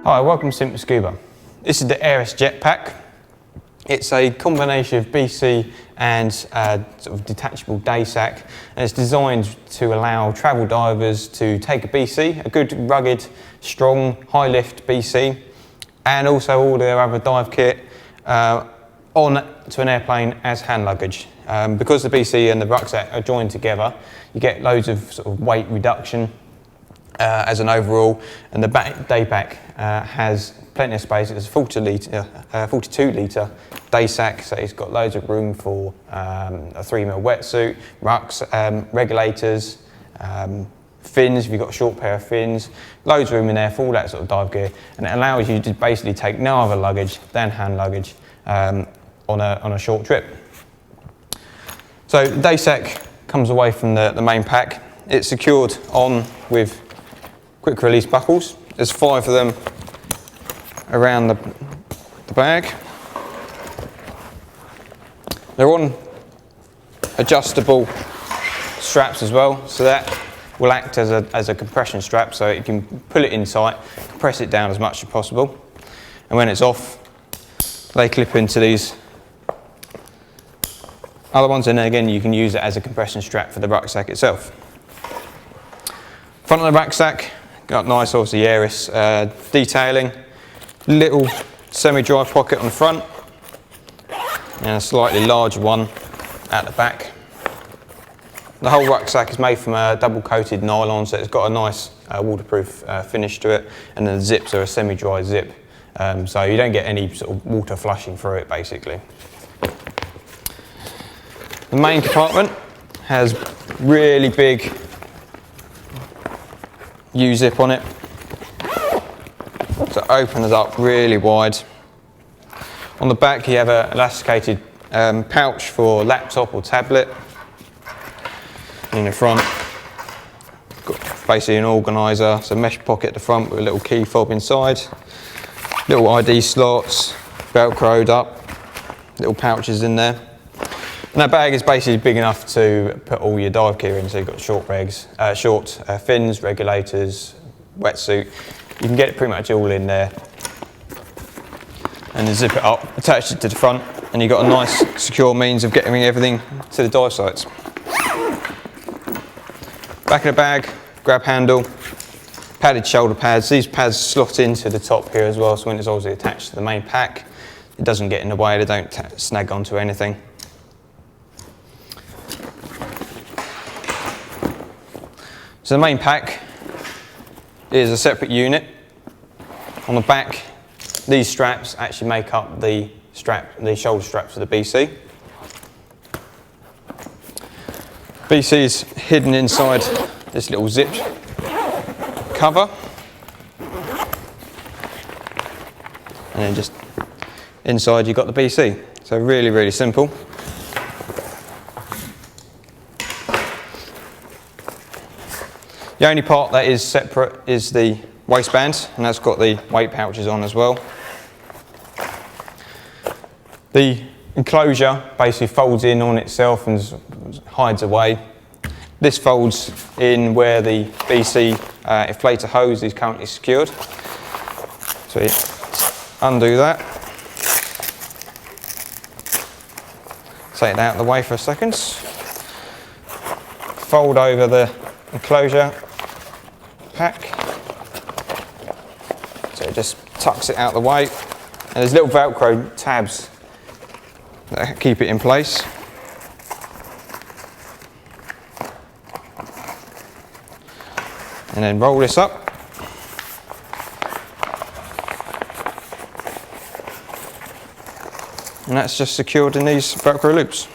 Hi, welcome to Simple Scuba. This is the Aeris Jetpack. It's a combination of BC and sort of detachable day sack, and it's designed to allow travel divers to take a BC, a good rugged, strong, high lift BC, and also all their other dive kit on to an airplane as hand luggage. Because the BC and the rucksack are joined together, you get loads of sort of weight reduction as an overall, and the day pack has plenty of space. It's a 42 litre day sack, so it's got loads of room for a 3mm wetsuit, rucks, regulators, fins if you've got a short pair of fins, loads of room in there for all that sort of dive gear, and it allows you to basically take no other luggage than hand luggage on a short trip. So the day sack comes away from the main pack. It's secured on with quick release buckles. There's 5 of them around the bag. They're on adjustable straps as well, so that will act as a compression strap, so you can pull it in tight, compress it down as much as possible, and when it's off they clip into these other ones, and then again you can use it as a compression strap for the rucksack itself. Front of the rucksack, got nice obviously Aeris detailing, little semi-dry pocket on the front and a slightly larger one at the back. The whole rucksack is made from a double coated nylon, so it's got a nice waterproof finish to it, and then the zips are a semi-dry zip, so you don't get any sort of water flushing through it basically. The main compartment has really big U-zip on it, so it opens up really wide. On the back you have an elasticated pouch for laptop or tablet. In the front, got basically an organiser, so mesh pocket at the front with a little key fob inside, little ID slots, velcroed up, little pouches in there. And that bag is basically big enough to put all your dive gear in, so you've got short fins, regulators, wetsuit. You can get it pretty much all in there. And then zip it up, attach it to the front, and you've got a nice secure means of getting everything to the dive sites. Back of the bag, grab handle, padded shoulder pads. These pads slot into the top here as well, so when it's obviously attached to the main pack, it doesn't get in the way, they don't snag onto anything. So the main pack is a separate unit. On the back, these straps actually make up the shoulder straps for the BC. BC is hidden inside this little zip cover, and then just inside you've got the BC. So really, really simple. The only part that is separate is the waistband, and that's got the weight pouches on as well. The enclosure basically folds in on itself and hides away. This folds in where the BC inflator hose is currently secured. So you undo that. Take it out of the way for a second. Fold over the enclosure pack. So it just tucks it out of the way. And there's little Velcro tabs that keep it in place. And then roll this up. And that's just secured in these Velcro loops.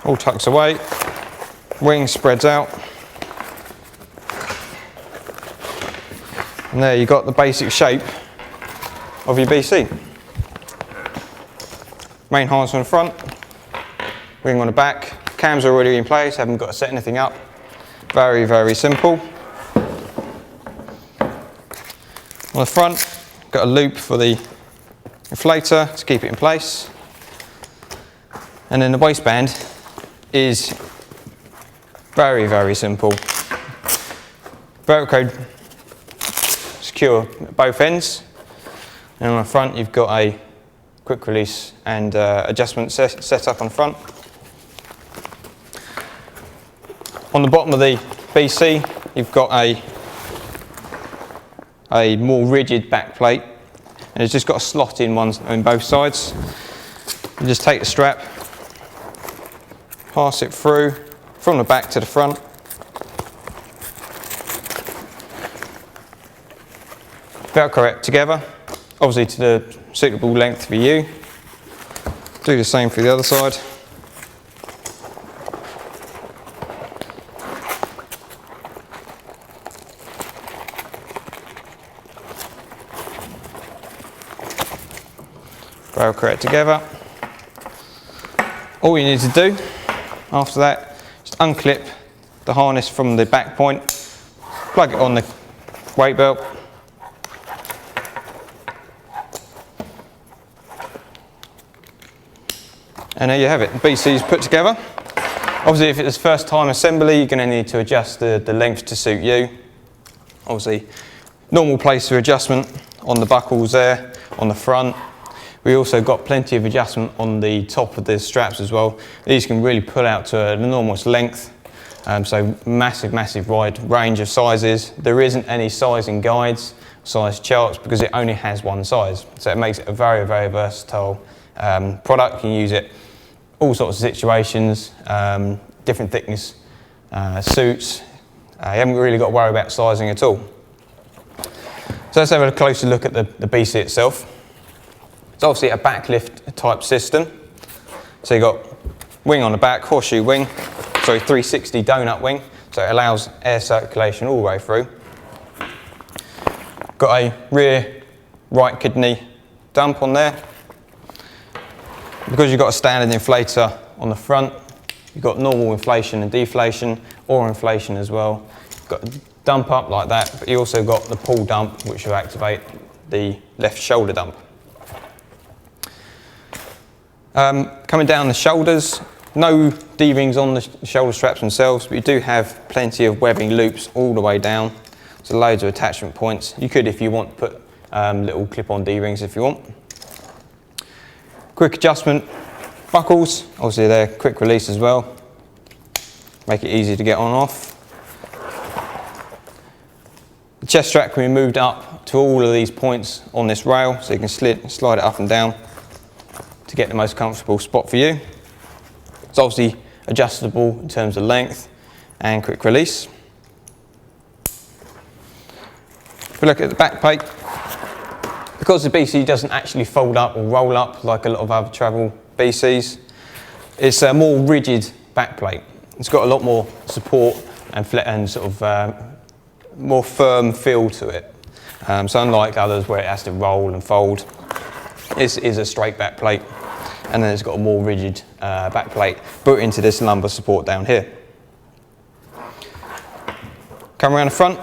All tucks away, wing spreads out, and there you've got the basic shape of your BC. Main harness on the front, wing on the back, cams are already in place, haven't got to set anything up. Very, very simple. On the front, got a loop for the inflator to keep it in place. And then the waistband is very, very simple. Velcro secure at both ends. And on the front you've got a quick release and adjustment set up on the front. On the bottom of the BC you've got a more rigid back plate, and it's just got a slot in on both sides. You just take the strap, pass it through from the back to the front. Velcro it together, obviously to the suitable length for you. Do the same for the other side. Velcro it together. All you need to do after that, just unclip the harness from the back point, plug it on the weight belt, and there you have it. The BC is put together. Obviously if it's first time assembly you're going to need to adjust the length to suit you. Obviously normal place for adjustment on the buckles there, on the front. We also got plenty of adjustment on the top of the straps as well. These can really pull out to an enormous length. So massive wide range of sizes. There isn't any sizing guides, size charts, because it only has one size. So it makes it a very, very versatile product. You can use it all sorts of situations, different thickness suits. You haven't really got to worry about sizing at all. So let's have a closer look at the BC itself. It's obviously a backlift type system. So you've got wing on the back, horseshoe wing, 360 donut wing, so it allows air circulation all the way through. Got a rear right kidney dump on there. Because you've got a standard inflator on the front, you've got normal inflation and deflation, or inflation as well. You've got a dump up like that, but you also got the pull dump, which will activate the left shoulder dump. Coming down the shoulders, no D-rings on the shoulder straps themselves, but you do have plenty of webbing loops all the way down. So loads of attachment points. You could, if you want, put little clip-on D-rings if you want. Quick adjustment buckles, obviously they're quick release as well. Make it easy to get on and off. The chest strap can be moved up to all of these points on this rail, so you can slide it up and down to get the most comfortable spot for you. It's obviously adjustable in terms of length and quick release. If we look at the back plate, because the BC doesn't actually fold up or roll up like a lot of other travel BCs, it's a more rigid back plate. It's got a lot more support and sort of more firm feel to it. So unlike others where it has to roll and fold, this is a straight back plate, and then it's got a more rigid back plate built into this lumbar support down here. Come around the front,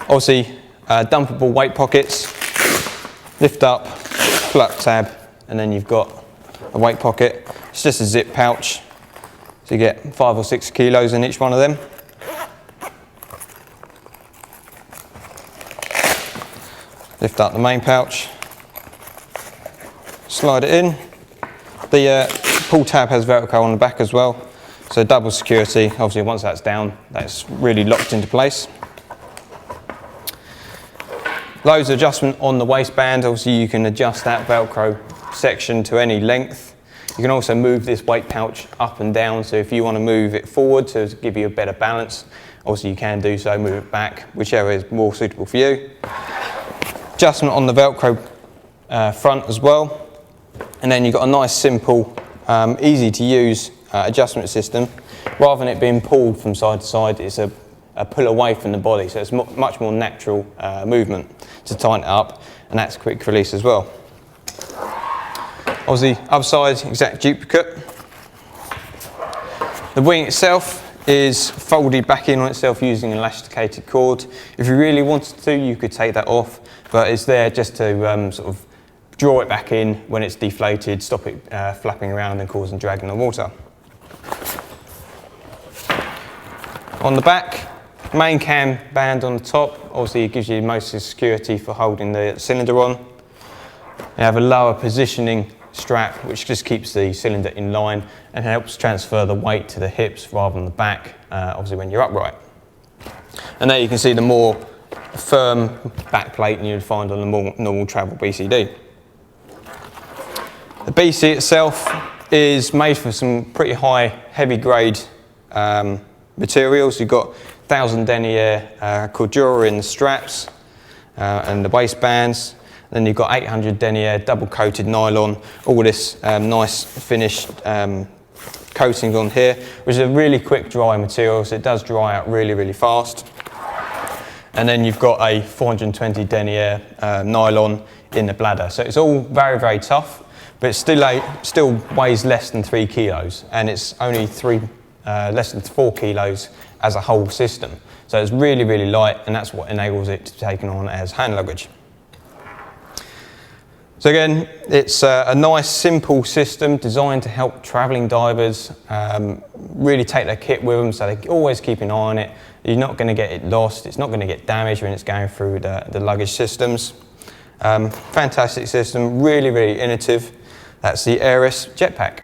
obviously dumpable weight pockets, lift up, pull up tab, and then you've got a weight pocket. It's just a zip pouch, so you get 5 or 6 kilos in each one of them. Lift up the main pouch, slide it in. The pull tab has Velcro on the back as well, so double security. Obviously once that's down, that's really locked into place. Loads of adjustment on the waistband. Obviously you can adjust that Velcro section to any length. You can also move this weight pouch up and down, so if you want to move it forward to give you a better balance, obviously you can do so, move it back, whichever is more suitable for you. Adjustment on the Velcro front as well, and then you've got a nice simple easy to use adjustment system. Rather than it being pulled from side to side, it's a pull away from the body, so it's much more natural movement to tighten it up, and that's quick release as well. Obviously other side, exact duplicate. The wing itself is folded back in on itself using an elasticated cord. If you really wanted to, you could take that off, but it's there just to sort of draw it back in when it's deflated, stop it flapping around and causing drag in the water. On the back, main cam band on the top, obviously it gives you most security for holding the cylinder on. You have a lower positioning strap which just keeps the cylinder in line and helps transfer the weight to the hips rather than the back, obviously when you're upright. And there you can see the more firm back plate than you'd find on a more normal travel BCD. The BC itself is made for some pretty high heavy grade materials. You've got 1000 denier cordura in the straps and the waistbands. Then you've got 800 denier double coated nylon, all this nice finished coatings on here, which is a really quick dry material, so it does dry out really, really fast. And then you've got a 420 denier nylon in the bladder. So it's all very, very tough, but it still weighs less than 3 kilos, and it's only less than 4 kilos as a whole system. So it's really, really light, and that's what enables it to be taken on as hand luggage. So again, it's a nice, simple system designed to help travelling divers really take their kit with them, so they always keep an eye on it. You're not going to get it lost, it's not going to get damaged when it's going through the luggage systems. Fantastic system, really, really innovative. That's the Aeris Jetpack.